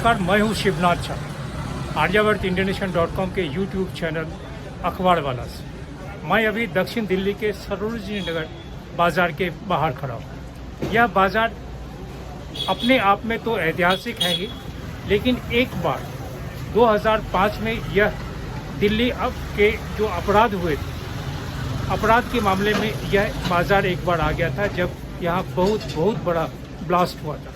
नमस्कार, मैं हूँ शिवनाथ झा, आर्यावर्त इंटरनेशनल.com के यूट्यूब चैनल अखबार वाला से। मैं अभी दक्षिण दिल्ली के सरोजनी नगर बाज़ार के बाहर खड़ा हूँ। यह बाज़ार अपने आप में तो ऐतिहासिक है ही, लेकिन एक बार 2005 में यह दिल्ली अब के जो अपराध हुए थे, अपराध के मामले में यह बाज़ार एक बार आ गया था, जब यहाँ बहुत बड़ा ब्लास्ट हुआ था,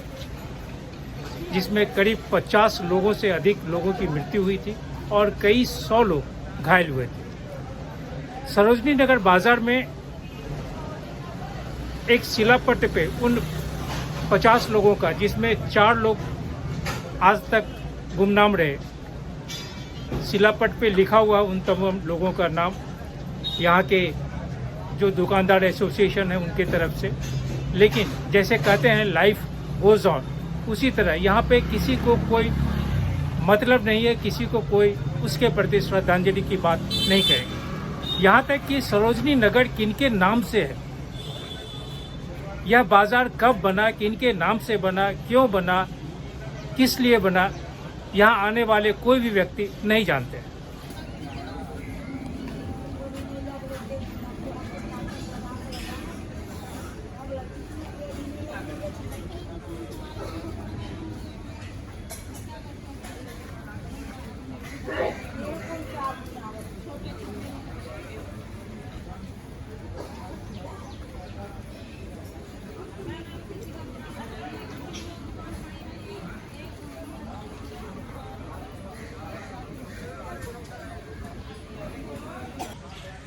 जिसमें करीब 50 लोगों से अधिक लोगों की मृत्यु हुई थी और कई 100 लोग घायल हुए थे। सरोजनी नगर बाज़ार में एक शिलापट्ट पे उन 50 लोगों का, जिसमें 4 लोग आज तक गुमनाम रहे, शिलापट्ट पे लिखा हुआ उन तमाम लोगों का नाम यहाँ के जो दुकानदार एसोसिएशन है उनके तरफ से। लेकिन जैसे कहते हैं लाइफ गोज ऑन, उसी तरह यहाँ पे किसी को कोई मतलब नहीं है, किसी को कोई उसके प्रति श्रद्धांजलि की बात नहीं करेगी। यहाँ तक कि सरोजनी नगर किनके नाम से है, यह बाज़ार कब बना, किनके नाम से बना, क्यों बना, किस लिए बना, यहाँ आने वाले कोई भी व्यक्ति नहीं जानते।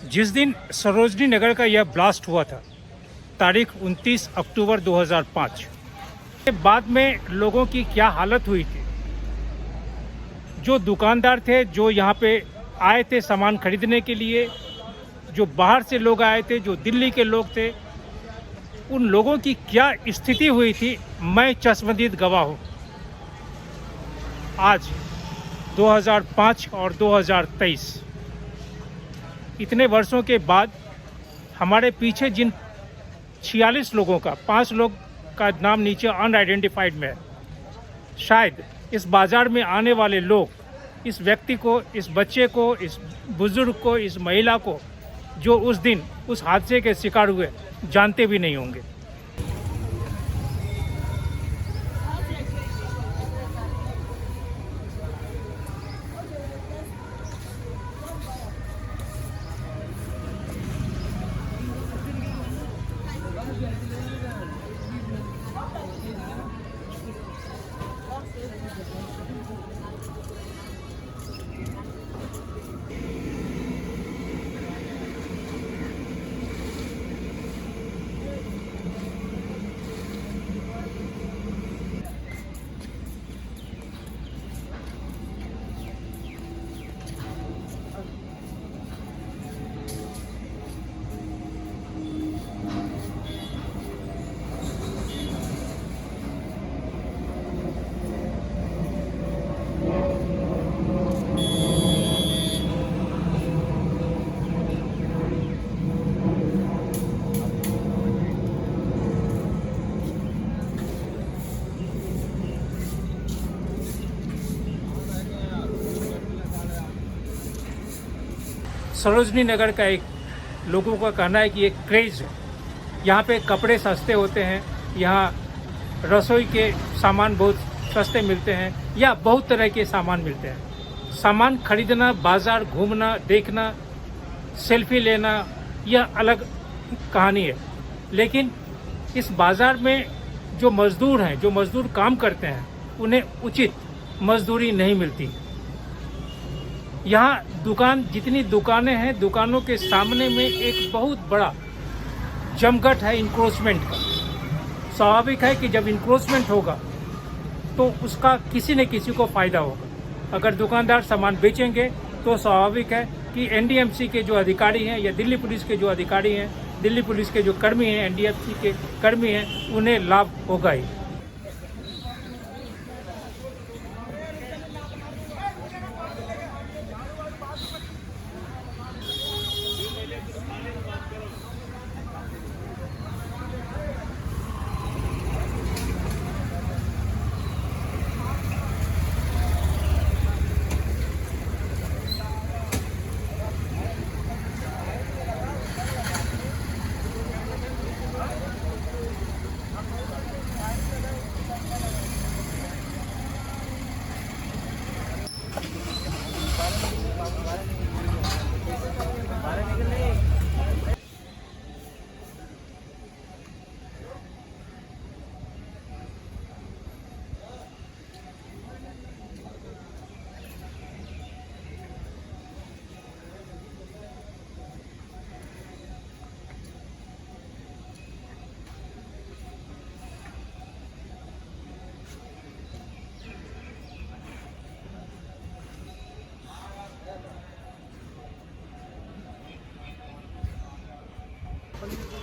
जिस दिन सरोजनी नगर का यह ब्लास्ट हुआ था, तारीख 29 अक्टूबर 2005, के बाद में लोगों की क्या हालत हुई थी। जो दुकानदार थे, जो यहाँ पे आए थे सामान खरीदने के लिए, जो बाहर से लोग आए थे, जो दिल्ली के लोग थे, उन लोगों की क्या स्थिति हुई थी, मैं चश्मदीद गवाह हूँ। आज 2005 और 2023, इतने वर्षों के बाद हमारे पीछे जिन 46 लोगों का, 5 लोग का नाम नीचे अनआइडेंटिफाइड में है, शायद इस बाज़ार में आने वाले लोग इस व्यक्ति को, इस बच्चे को, इस बुज़ुर्ग को, इस महिला को, जो उस दिन उस हादसे के शिकार हुए, जानते भी नहीं होंगे। सरोजनी नगर का एक लोगों का कहना है कि एक क्रेज़ है। यहाँ पे कपड़े सस्ते होते हैं, यहाँ रसोई के सामान बहुत सस्ते मिलते हैं, या बहुत तरह के सामान मिलते हैं। सामान खरीदना, बाज़ार घूमना, देखना, सेल्फी लेना, यह अलग कहानी है। लेकिन इस बाज़ार में जो मज़दूर हैं, जो मज़दूर काम करते हैं, उन्हें उचित मजदूरी नहीं मिलती। यहाँ जितनी दुकानें हैं, दुकानों के सामने में एक बहुत बड़ा जमघट है इंक्रोचमेंट का। स्वाभाविक है कि जब इंक्रोचमेंट होगा तो उसका किसी न किसी को फ़ायदा होगा। अगर दुकानदार सामान बेचेंगे तो स्वाभाविक है कि एनडीएमसी के जो अधिकारी हैं या दिल्ली पुलिस के जो अधिकारी हैं, दिल्ली पुलिस के जो कर्मी हैं, एनडीएमसी के कर्मी हैं, उन्हें लाभ होगा ही।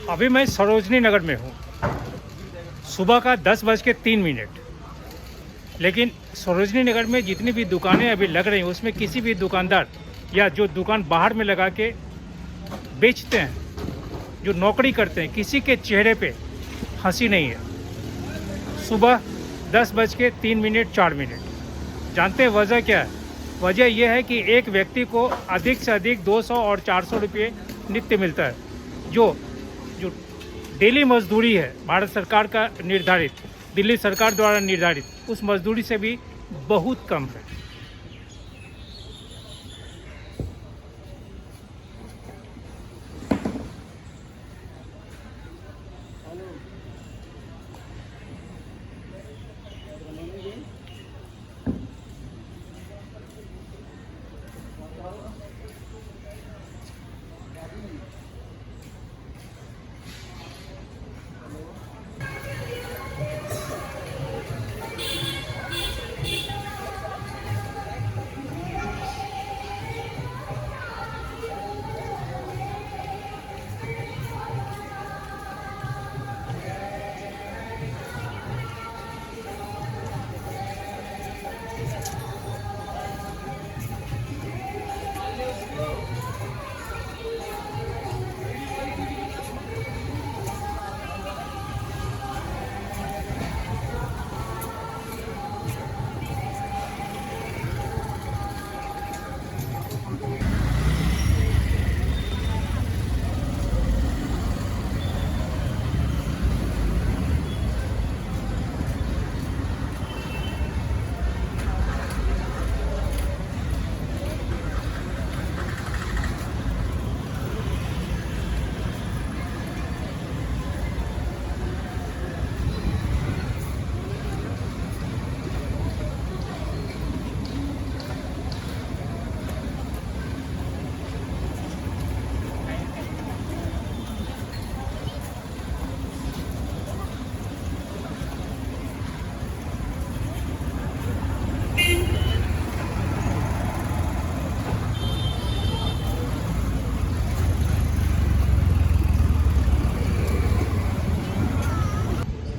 अभी मैं सरोजनी नगर में हूँ। सुबह का 10:03। लेकिन सरोजनी नगर में जितनी भी दुकानें अभी लग रही हैं उसमें किसी भी दुकानदार या जो दुकान बाहर में लगा के बेचते हैं, जो नौकरी करते हैं, किसी के चेहरे पे हंसी नहीं है। सुबह 10:03 जानते हैं वजह क्या है? वजह यह है कि एक व्यक्ति को अधिक से अधिक 200 और 400 रुपये नित्य मिलता है, जो डेली मजदूरी है भारत सरकार का निर्धारित, दिल्ली सरकार द्वारा निर्धारित, उस मजदूरी से भी बहुत कम है।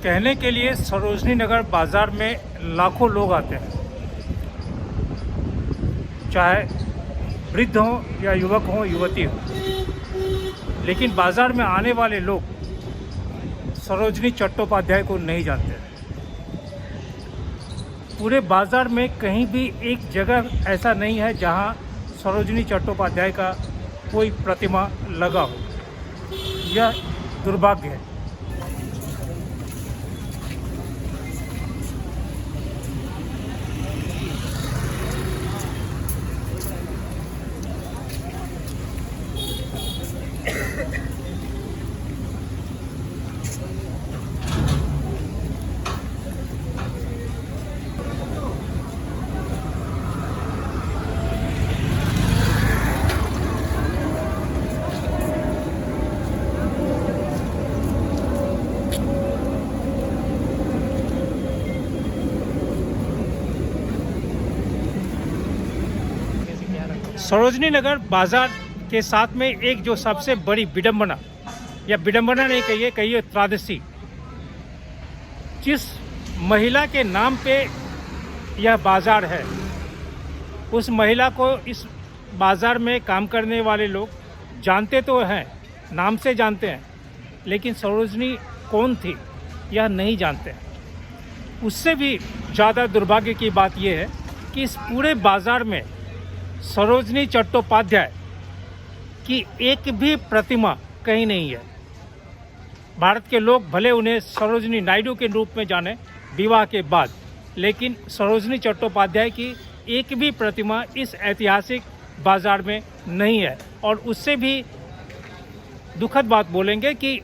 कहने के लिए सरोजनी नगर बाज़ार में लाखों लोग आते हैं, चाहे वृद्ध हों या युवक हों, युवती हो। लेकिन बाज़ार में आने वाले लोग सरोजनी चट्टोपाध्याय को नहीं जानते। पूरे बाज़ार में कहीं भी एक जगह ऐसा नहीं है जहां सरोजनी चट्टोपाध्याय का कोई प्रतिमा लगा हो। यह दुर्भाग्य है। सरोजनी नगर बाज़ार के साथ में एक जो सबसे बड़ी विडंबना, या विडंबना नहीं कहिए, कहिए त्रादसी, जिस महिला के नाम पे यह बाज़ार है, उस महिला को इस बाज़ार में काम करने वाले लोग जानते तो हैं, नाम से जानते हैं, लेकिन सरोजनी कौन थी यह नहीं जानते। उससे भी ज़्यादा दुर्भाग्य की बात यह है कि इस पूरे बाज़ार में सरोजनी चट्टोपाध्याय की एक भी प्रतिमा कहीं नहीं है। भारत के लोग भले उन्हें सरोजनी नायडू के रूप में जाने विवाह के बाद, लेकिन सरोजनी चट्टोपाध्याय की एक भी प्रतिमा इस ऐतिहासिक बाज़ार में नहीं है। और उससे भी दुखद बात बोलेंगे कि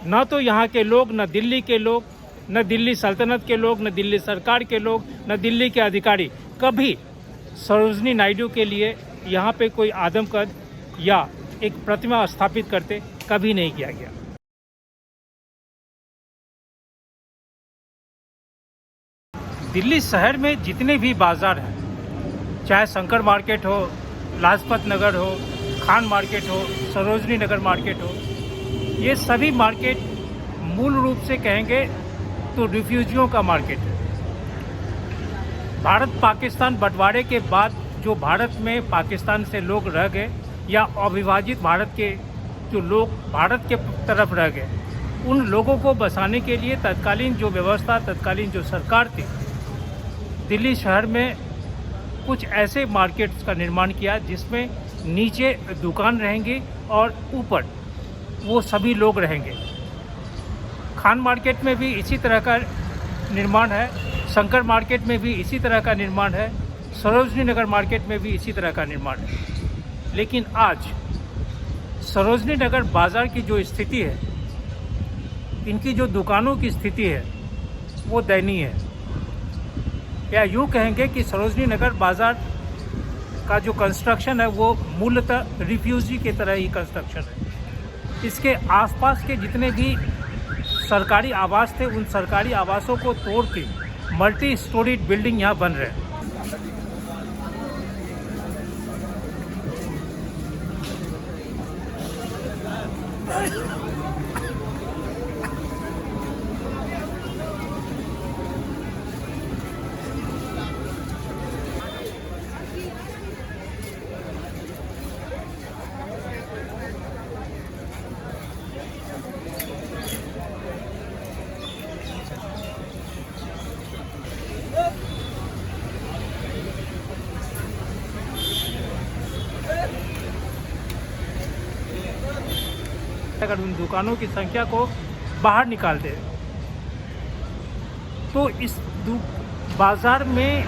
न तो यहाँ के लोग, न दिल्ली के लोग, न दिल्ली सल्तनत के लोग, न दिल्ली सरकार के लोग, न दिल्ली के अधिकारी कभी सरोजनी नायडू के लिए यहाँ पे कोई आदमकद या एक प्रतिमा स्थापित करते कभी नहीं किया गया। दिल्ली शहर में जितने भी बाज़ार हैं, चाहे शंकर मार्केट हो, लाजपत नगर हो, खान मार्केट हो, सरोजनी नगर मार्केट हो, ये सभी मार्केट मूल रूप से कहेंगे तो रिफ्यूजियों का मार्केट है। भारत पाकिस्तान बंटवारे के बाद जो भारत में पाकिस्तान से लोग रह गए या अविभाजित भारत के जो लोग भारत के तरफ रह गए, उन लोगों को बसाने के लिए तत्कालीन जो व्यवस्था, तत्कालीन जो सरकार थी, दिल्ली शहर में कुछ ऐसे मार्केट्स का निर्माण किया जिसमें नीचे दुकान रहेंगी और ऊपर वो सभी लोग रहेंगे। खान मार्केट में भी इसी तरह का निर्माण है, शंकर मार्केट में भी इसी तरह का निर्माण है, सरोजनी नगर मार्केट में भी इसी तरह का निर्माण है। लेकिन आज सरोजनी नगर बाज़ार की जो स्थिति है, इनकी जो दुकानों की स्थिति है, वो दयनीय है। या यूँ कहेंगे कि सरोजनी नगर बाज़ार का जो कंस्ट्रक्शन है वो मूलतः रिफ्यूजी की तरह ही कंस्ट्रक्शन है। इसके आसपास के जितने भी सरकारी आवास थे, उन सरकारी आवासों को तोड़ के मल्टी स्टोरीड बिल्डिंग यहाँ बन रहे हैं। अगर उन दुकानों की संख्या को बाहर निकाल दे तो इस बाज़ार में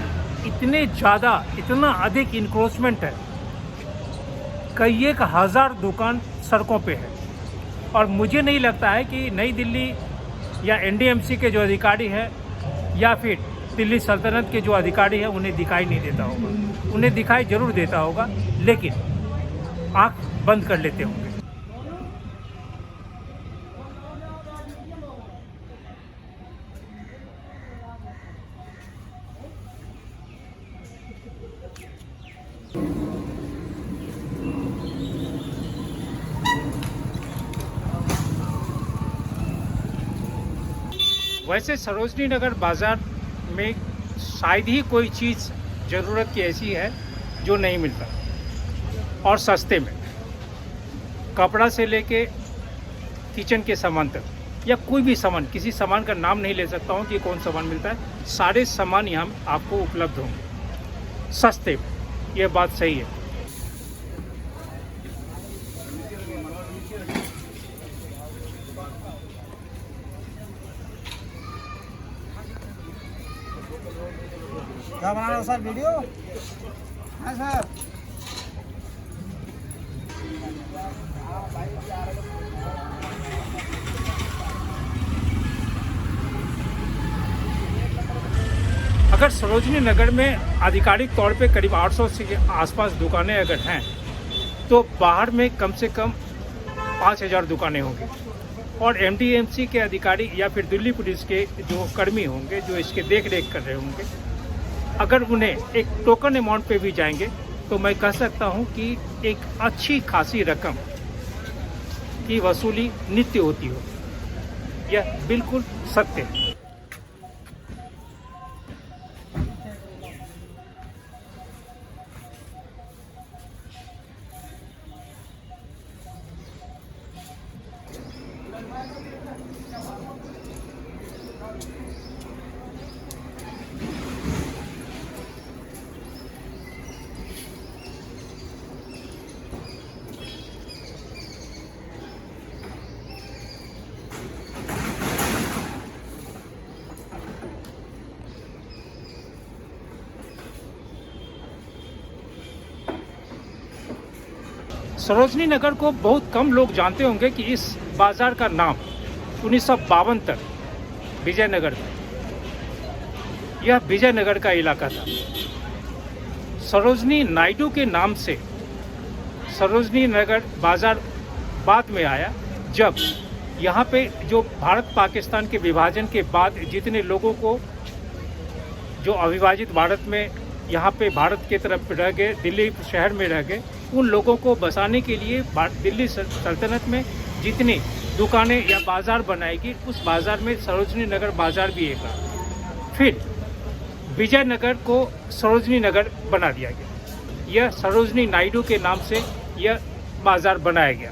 इतना अधिक इंक्रोचमेंट है। कई एक हज़ार दुकान सड़कों पे है और मुझे नहीं लगता है कि नई दिल्ली या एनडीएमसी के जो अधिकारी हैं या फिर दिल्ली सल्तनत के जो अधिकारी हैं उन्हें दिखाई नहीं देता होगा। उन्हें दिखाई जरूर देता होगा, लेकिन आँख बंद कर लेते होंगे। वैसे सरोजनी नगर बाज़ार में शायद ही कोई चीज़ ज़रूरत की ऐसी है जो नहीं मिलता और सस्ते में। कपड़ा से लेके किचन के सामान तक या कोई भी सामान, किसी सामान का नाम नहीं ले सकता हूँ कि कौन सामान मिलता है। सारे सामान यहाँ आपको उपलब्ध होंगे सस्ते में, यह बात सही है। क्या बना रहे हो सर, वीडियो? हाँ सर। अगर सरोजनी नगर में आधिकारिक तौर पे करीब 800 से आसपास दुकानें अगर हैं तो बाहर में कम से कम 5000 दुकानें होंगी और एमडीएमसी के अधिकारी या फिर दिल्ली पुलिस के जो कर्मी होंगे जो इसके देख रेख कर रहे होंगे, अगर उन्हें एक टोकन अमाउंट पे भी जाएंगे तो मैं कह सकता हूं कि एक अच्छी खासी रकम की वसूली नित्य होती हो। यह बिल्कुल सत्य है। सरोजनी नगर को बहुत कम लोग जानते होंगे कि इस बाज़ार का नाम 1952 तक विजयनगर था। यह विजयनगर का इलाका था। सरोजनी नायडू के नाम से सरोजनी नगर बाज़ार बाद में आया, जब यहाँ पे जो भारत पाकिस्तान के विभाजन के बाद जितने लोगों को जो अविभाजित भारत में यहाँ पे भारत के तरफ रह गए, दिल्ली शहर में रह गए, उन लोगों को बसाने के लिए दिल्ली सल्तनत में जितने दुकानें या बाज़ार बनाएगी, उस बाज़ार में सरोजनी नगर बाज़ार भी एक रहा। फिर विजयनगर को सरोजनी नगर बना दिया गया। यह सरोजनी नायडू के नाम से यह बाज़ार बनाया गया।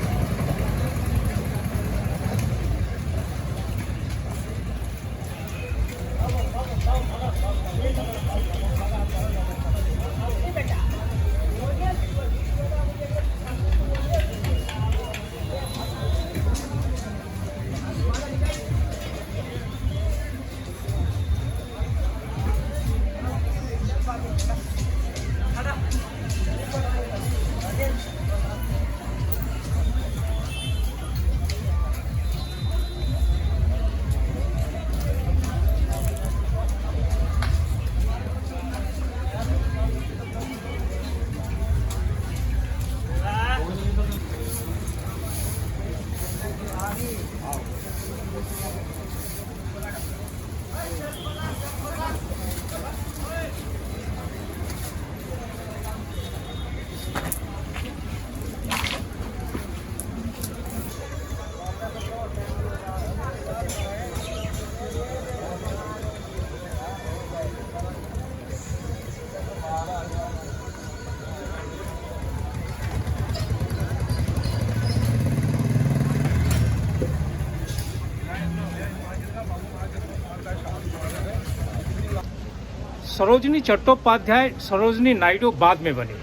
सरोजनी चट्टोपाध्याय सरोजनी नायडू बाद में बने।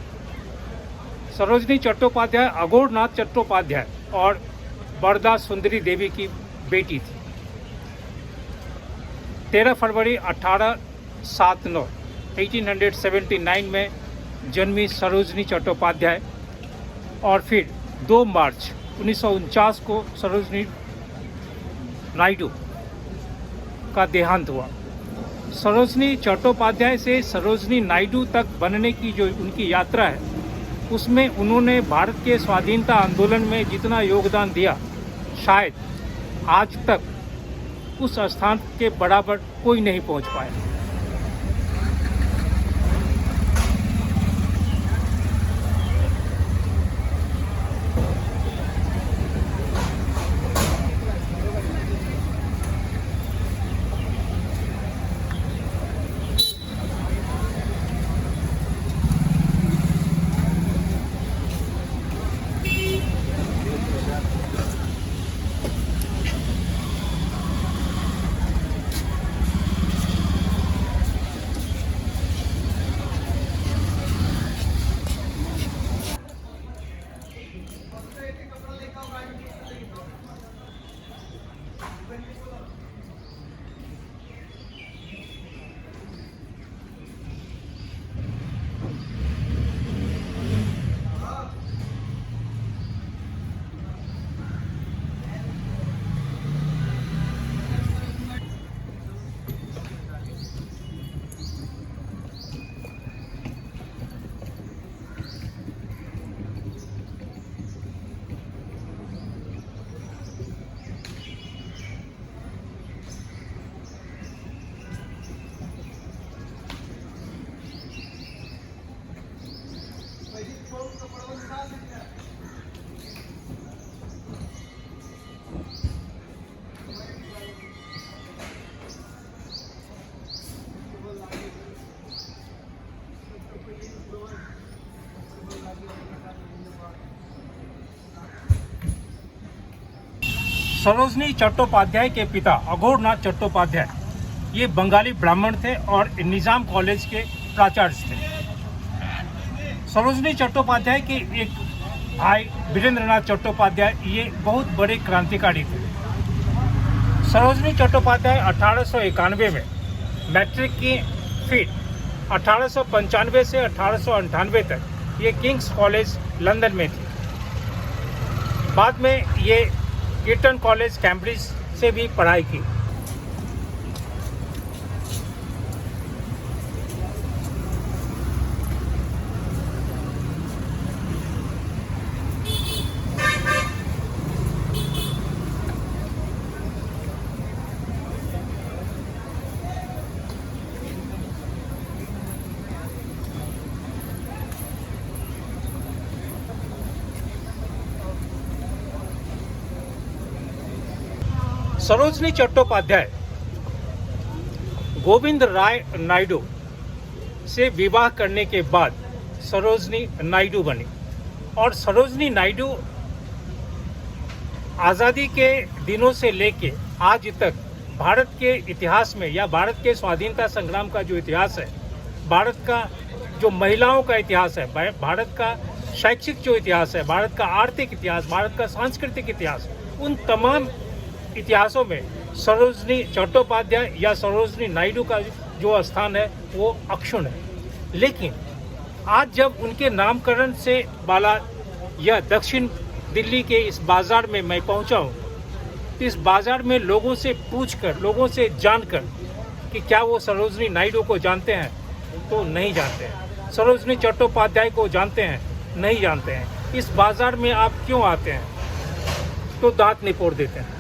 सरोजनी चट्टोपाध्याय अघोरनाथ चट्टोपाध्याय और बरदा सुंदरी देवी की बेटी थी। 13 फरवरी 1879 में जन्मी सरोजनी चट्टोपाध्याय और फिर 2 मार्च 1949 को सरोजनी नायडू का देहांत हुआ। सरोजनी चट्टोपाध्याय से सरोजनी नायडू तक बनने की जो उनकी यात्रा है, उसमें उन्होंने भारत के स्वाधीनता आंदोलन में जितना योगदान दिया, शायद आज तक उस स्थान के बराबर कोई नहीं पहुंच पाया। सरोजनी चट्टोपाध्याय के पिता अघोरनाथ चट्टोपाध्याय ये बंगाली ब्राह्मण थे और निज़ाम कॉलेज के प्राचार्य थे। सरोजनी चट्टोपाध्याय के एक भाई वीरेंद्रनाथ चट्टोपाध्याय ये बहुत बड़े क्रांतिकारी थे। सरोजनी चट्टोपाध्याय 1891 में मैट्रिक की, फिर 1895 से 1898 तक ये किंग्स कॉलेज लंदन में थी। बाद में ये ईटन कॉलेज कैम्ब्रिज से भी पढ़ाई की। सरोजनी चट्टोपाध्याय गोविंद राय नायडू से विवाह करने के बाद सरोजनी नायडू बनी और सरोजनी नायडू आज़ादी के दिनों से लेके आज तक भारत के इतिहास में या भारत के स्वाधीनता संग्राम का जो इतिहास है, भारत का जो महिलाओं का इतिहास है, भारत का शैक्षिक जो इतिहास है, भारत का आर्थिक इतिहास, भारत का सांस्कृतिक इतिहास, उन तमाम इतिहासों में सरोजनी चट्टोपाध्याय या सरोजनी नायडू का जो स्थान है वो अक्षुण्ण है। लेकिन आज जब उनके नामकरण से वाला यह दक्षिण दिल्ली के इस बाज़ार में मैं पहुंचा हूं, तो इस बाज़ार में लोगों से पूछकर, लोगों से जानकर कि क्या वो सरोजनी नायडू को जानते हैं, तो नहीं जानते हैं। सरोजनी चट्टोपाध्याय को जानते हैं, नहीं जानते हैं। इस बाज़ार में आप क्यों आते हैं, तो दांत निपोड़ देते हैं।